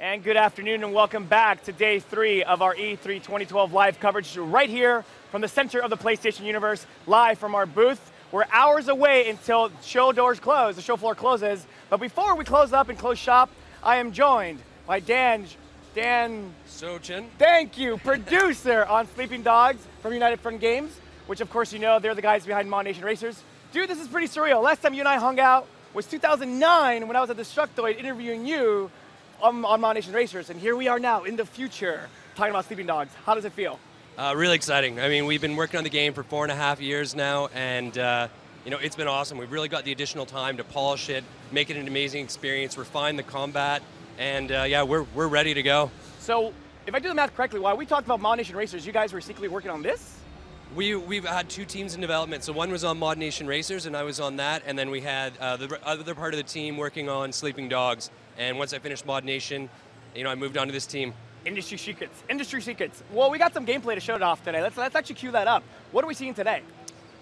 And good afternoon and welcome back to day 3 of our E3 2012 live coverage right here from the center of the PlayStation universe, live from our booth. We're hours away until show doors close, the show floor closes. But before we close up and close shop, I am joined by Dan Sochin. Thank you, producer on Sleeping Dogs from United Front Games, which of course you know, they're the guys behind Mod Nation Racers. Dude, this is pretty surreal. Last time you and I hung out was 2009 when I was at Destructoid interviewing you on Mod Nation Racers, and here we are now in the future talking about Sleeping Dogs. How does it feel? Really exciting. I mean, we've been working on the game for 4.5 years now, and you know, it's been awesome. We've really got the additional time to polish it, make it an amazing experience, refine the combat, and yeah, we're ready to go. So, if I do the math correctly, while we talked about Mod Nation Racers, you guys were secretly working on this? We've had 2 teams in development. So one was on Mod Nation Racers, and I was on that, and then we had the other part of the team working on Sleeping Dogs. And once I finished Mod Nation, you know, I moved on to this team. Industry secrets, industry secrets. Well, we got some gameplay to show it off today. Let's actually cue that up. What are we seeing today?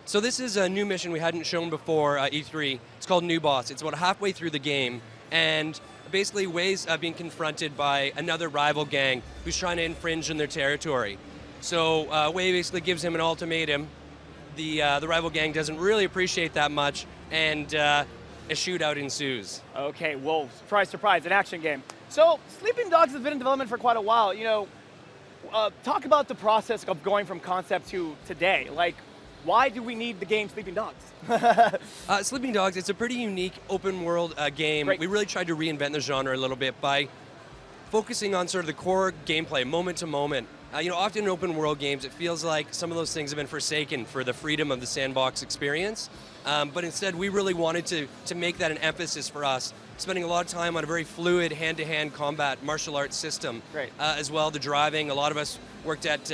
So this is a new mission we hadn't shown before E3. It's called New Boss. It's about halfway through the game, and basically Wei's being confronted by another rival gang who's trying to infringe on their territory. So Wei basically gives him an ultimatum. The rival gang doesn't really appreciate that much, and a shootout ensues. Okay, well, surprise, surprise, an action game. So, Sleeping Dogs has been in development for quite a while. You know, talk about the process of going from concept to today. Like, why do we need the game Sleeping Dogs? Sleeping Dogs, it's a pretty unique open world game. Great. We really tried to reinvent the genre a little bit by focusing on sort of the core gameplay, moment to moment. You know, often in open world games, it feels like some of those things have been forsaken for the freedom of the sandbox experience. But instead, we really wanted to make that an emphasis for us, spending a lot of time on a very fluid hand-to-hand combat martial arts system. Great. As well, the driving. A lot of us worked at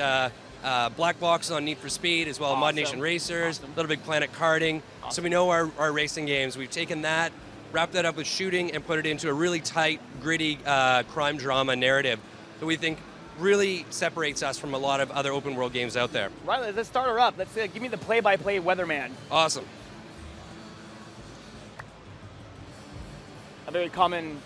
Black Box on Need for Speed, as well as Mod Nation Racers, Little Big Planet karting. So we know our racing games. We've taken that, wrapped that up with shooting, and put it into a really tight, gritty crime drama narrative that we think really separates us from a lot of other open world games out there. Right, let's start her up. Let's give me the play-by-play weatherman. Awesome. A very common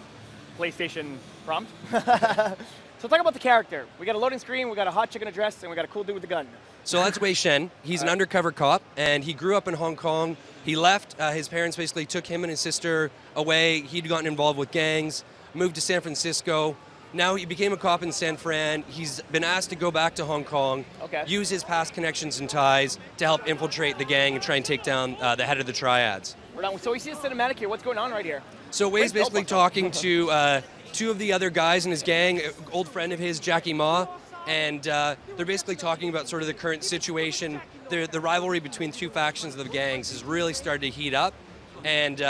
PlayStation prompt. So talk about the character. We got a loading screen, we got a hot chick in a dress, and we got a cool dude with a gun. So that's Wei Shen. He's an undercover cop, and he grew up in Hong Kong. He left. His parents basically took him and his sister away. He'd gotten involved with gangs, moved to San Francisco. Now he became a cop in San Fran. He's been asked to go back to Hong Kong, use his past connections and ties to help infiltrate the gang and try and take down the head of the Triads. So we see a cinematic here. What's going on right here? So Wei's basically talking to 2 of the other guys in his gang, an old friend of his, Jackie Ma, and they're basically talking about sort of the current situation. The rivalry between 2 factions of the gangs has really started to heat up, and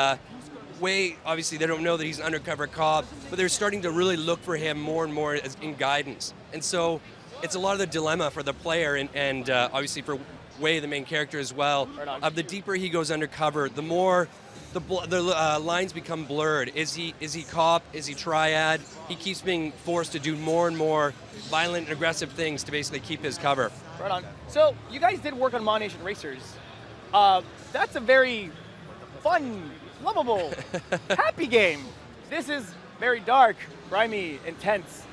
Wei, obviously they don't know that he's an undercover cop, but they're starting to really look for him more and more as in guidance. And so it's a lot of the dilemma for the player and obviously for Wei, the main character as well. The deeper he goes undercover, the more the lines become blurred. Is he cop? Is he triad? He keeps being forced to do more and more violent and aggressive things to basically keep his cover. Right on. So you guys did work on Mod Nation Racers. That's a very fun, lovable, happy game. This is very dark, grimy, intense.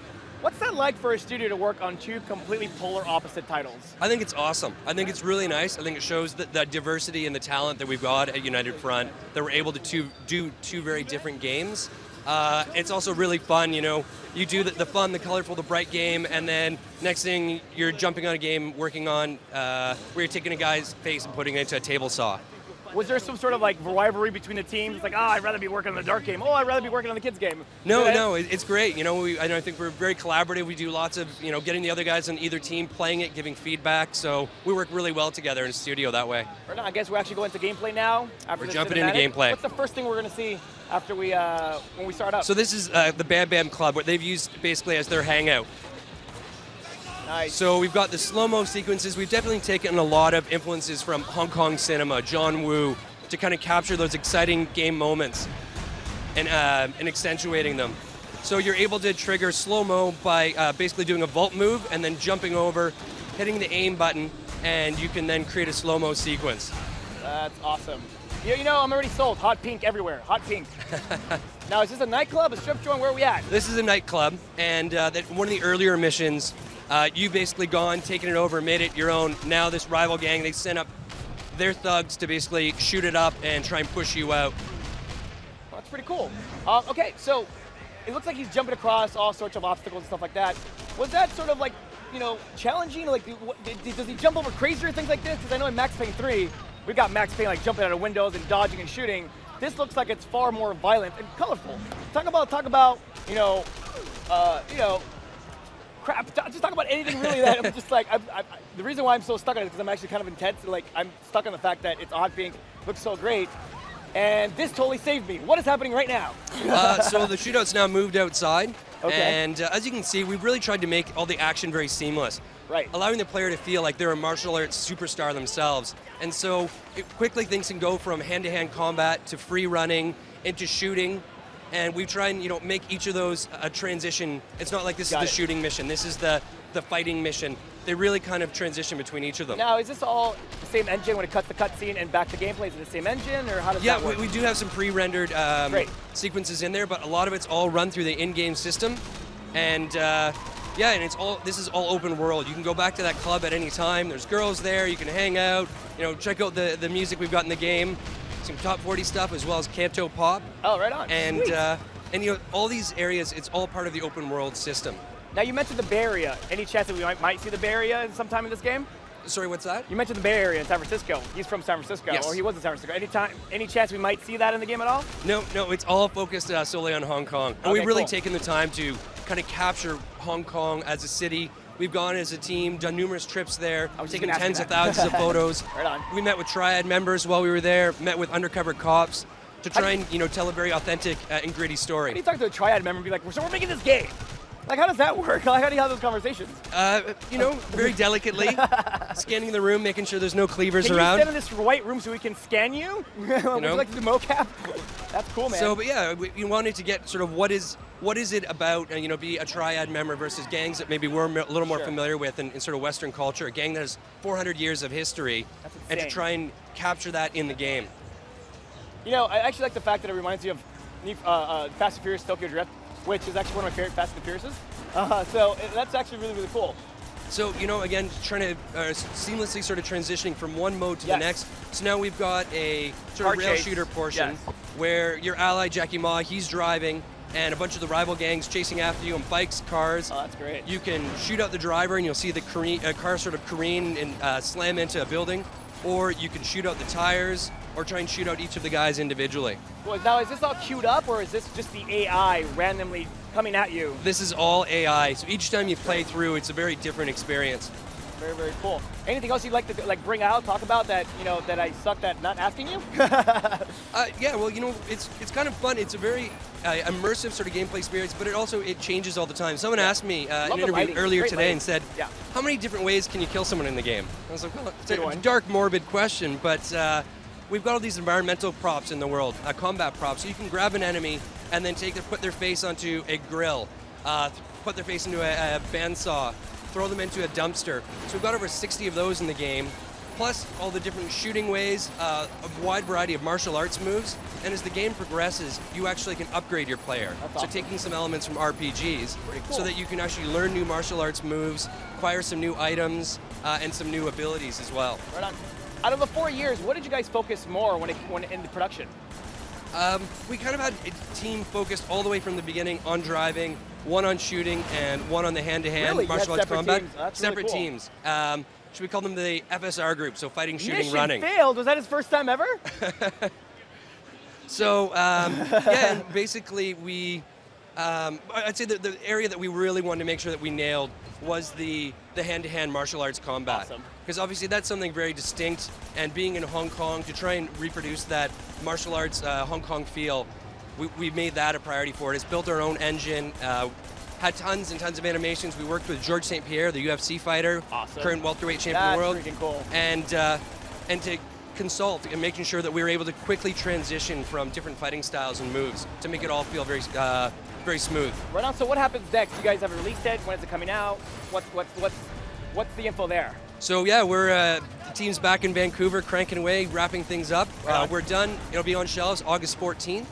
What's that like for a studio to work on 2 completely polar opposite titles? I think it's awesome. I think it's really nice. I think it shows the diversity and the talent that we've got at United Front, that we're able to do 2 very different games. It's also really fun, you know. You do the fun, the colorful, the bright game, and then next thing you're jumping on a game working on where you're taking a guy's face and putting it into a table saw. Was there some sort of like rivalry between the teams? It's like, I'd rather be working on the dark game. Oh, I'd rather be working on the kids game. No, it's great. You know, I think we're very collaborative. We do lots of, you know, getting the other guys on either team, playing it, giving feedback. So we work really well together in the studio that way. Right now, I guess we're actually going to gameplay now. We're jumping into gameplay. What's the first thing we're going to see after when we start up? So this is the Bam Bam Club, what they've used basically as their hangout. Nice. So we've got the slow-mo sequences. We've definitely taken a lot of influences from Hong Kong cinema, John Woo, to kind of capture those exciting game moments and accentuating them. So you're able to trigger slow-mo by basically doing a vault move and then jumping over, hitting the aim button, and you can then create a slow-mo sequence. That's awesome. You know, I'm already sold. Hot pink everywhere. Hot pink. Now, is this a nightclub, a strip joint? Where are we at? This is a nightclub, and one of the earlier missions, you've basically gone, taken it over, made it your own. Now this rival gang, they sent up their thugs to basically shoot it up and try and push you out. Well, that's pretty cool. Okay, so it looks like he's jumping across all sorts of obstacles and stuff like that. Was that sort of like, you know, challenging? Like, does he jump over crazier things like this? Because I know in Max Payne 3, we got Max Payne like jumping out of windows and dodging and shooting. This looks like it's far more violent and colorful. Talk about, you know, crap. Just talk about anything really that I'm just like, the reason why I'm so stuck on it is because I'm actually kind of intense. Like, I'm stuck on the fact that it's hot pink, looks so great. And this totally saved me. What is happening right now? So the shootout's now moved outside. Okay. And as you can see, we've really tried to make all the action very seamless. Right. Allowing the player to feel like they're a martial arts superstar themselves. And so quickly things can go from hand-to-hand combat to free running into shooting. And we try and, you know, make each of those a transition. It's not like this is the shooting mission. This is the fighting mission. They really kind of transition between each of them. Now, is this all the same engine when it cuts the cutscene and back to gameplay? Is it the same engine, or how does that work? Yeah, we do have some pre-rendered sequences in there, but a lot of it's all run through the in-game system. And yeah, and this is all open world. You can go back to that club at any time. There's girls there. You can hang out. You know, check out the music we've got in the game. Some top 40 stuff as well as Canto Pop. Oh, right on. And you know, all these areas, it's all part of the open world system. Now, you mentioned the Bay Area. Any chance that we might see the Bay Area sometime in this game? Sorry, what's that? You mentioned the Bay Area in San Francisco. He's from San Francisco, yes. Or he was in San Francisco. Any chance we might see that in the game at all? No, it's all focused solely on Hong Kong. And we've really taken the time to kind of capture Hong Kong as a city. We've gone as a team, done numerous trips there, taken tens of thousands of photos. Right on. We met with Triad members while we were there, met with undercover cops to try and, you know, tell a very authentic and gritty story. How do you talk to a Triad member and be like, so we're making this game? Like, how does that work? Like, how do you have those conversations? You know, very delicately, scanning the room, making sure there's no cleavers Can around. Can you stand in this white room so we can scan you? Would you like to do mocap? That's cool, man. So, but yeah, we wanted to get sort of what is it about, you know, be a Triad member versus gangs that maybe we're a little more familiar with in sort of Western culture, a gang that has 400 years of history, and to try and capture that in the game. You know, I actually like the fact that it reminds you of Fast and Furious Tokyo Drift, which is actually one of my favorite Fast and Furiouses. So that's actually really, really cool. So, you know, again, trying to seamlessly sort of transitioning from one mode to the next. So now we've got a sort of rail shooter portion where your ally, Jackie Ma, he's driving, and a bunch of the rival gangs chasing after you on bikes, cars. Oh, that's great. You can shoot out the driver and you'll see the car sort of careen and slam into a building, or you can shoot out the tires, or try and shoot out each of the guys individually. Well, now, is this all queued up, or is this just the AI randomly coming at you? This is all AI, so each time you play through, it's a very different experience. Very, very cool. Anything else you'd like to bring out, talk about that, you know, that I sucked at not asking you? Yeah, well, you know, it's kind of fun. It's a very immersive sort of gameplay experience, but it changes all the time. Someone asked me in an interview earlier today and said, how many different ways can you kill someone in the game? I was like, well, it's a dark, morbid question, but we've got all these environmental props in the world, combat props, so you can grab an enemy and then put their face onto a grill, put their face into a bandsaw, throw them into a dumpster. So we've got over 60 of those in the game, plus all the different shooting ways, a wide variety of martial arts moves, and as the game progresses, you actually can upgrade your player. That's awesome. So taking some elements from RPGs, so that you can actually learn new martial arts moves, acquire some new items, and some new abilities as well. Right on. Out of the 4 years, what did you guys focus more when in the production? We kind of had a team focused all the way from the beginning on driving, one on shooting, and one on the hand-to-hand martial arts combat. Separate teams. Should we call them the FSR group, so fighting, shooting, running? Mission failed. Was that his first time ever? So, yeah, and basically I'd say the area that we really wanted to make sure that we nailed was the hand-to-hand martial arts combat. Awesome. Because obviously that's something very distinct, and being in Hong Kong, to try and reproduce that martial arts Hong Kong feel, we've made that a priority for it. It's built our own engine, had tons and tons of animations. We worked with Georges St-Pierre, the UFC fighter, current welterweight champion of the world. That's freaking cool. And to consult and making sure that we were able to quickly transition from different fighting styles and moves to make it all feel very very smooth. Right on. So what happens next? You guys have a release date. When is it coming out? What's the info there? So yeah, we're the team's back in Vancouver, cranking away, wrapping things up. We're done. It'll be on shelves August 14th,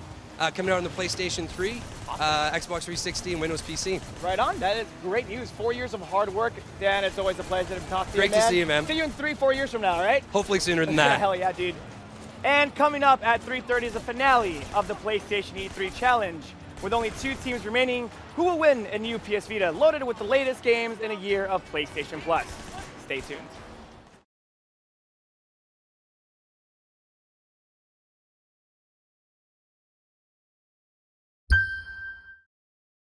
coming out on the PlayStation 3, Xbox 360, and Windows PC. Right on. That is great news. 4 years of hard work. Dan, it's always a pleasure to talk to you, Great man. to see you, man. See you in 3-4 years from now, right? Hopefully sooner than that. Hell yeah, dude. And coming up at 3:30 is the finale of the PlayStation E3 Challenge. With only 2 teams remaining, who will win a new PS Vita loaded with the latest games in a year of PlayStation Plus? Stay tuned.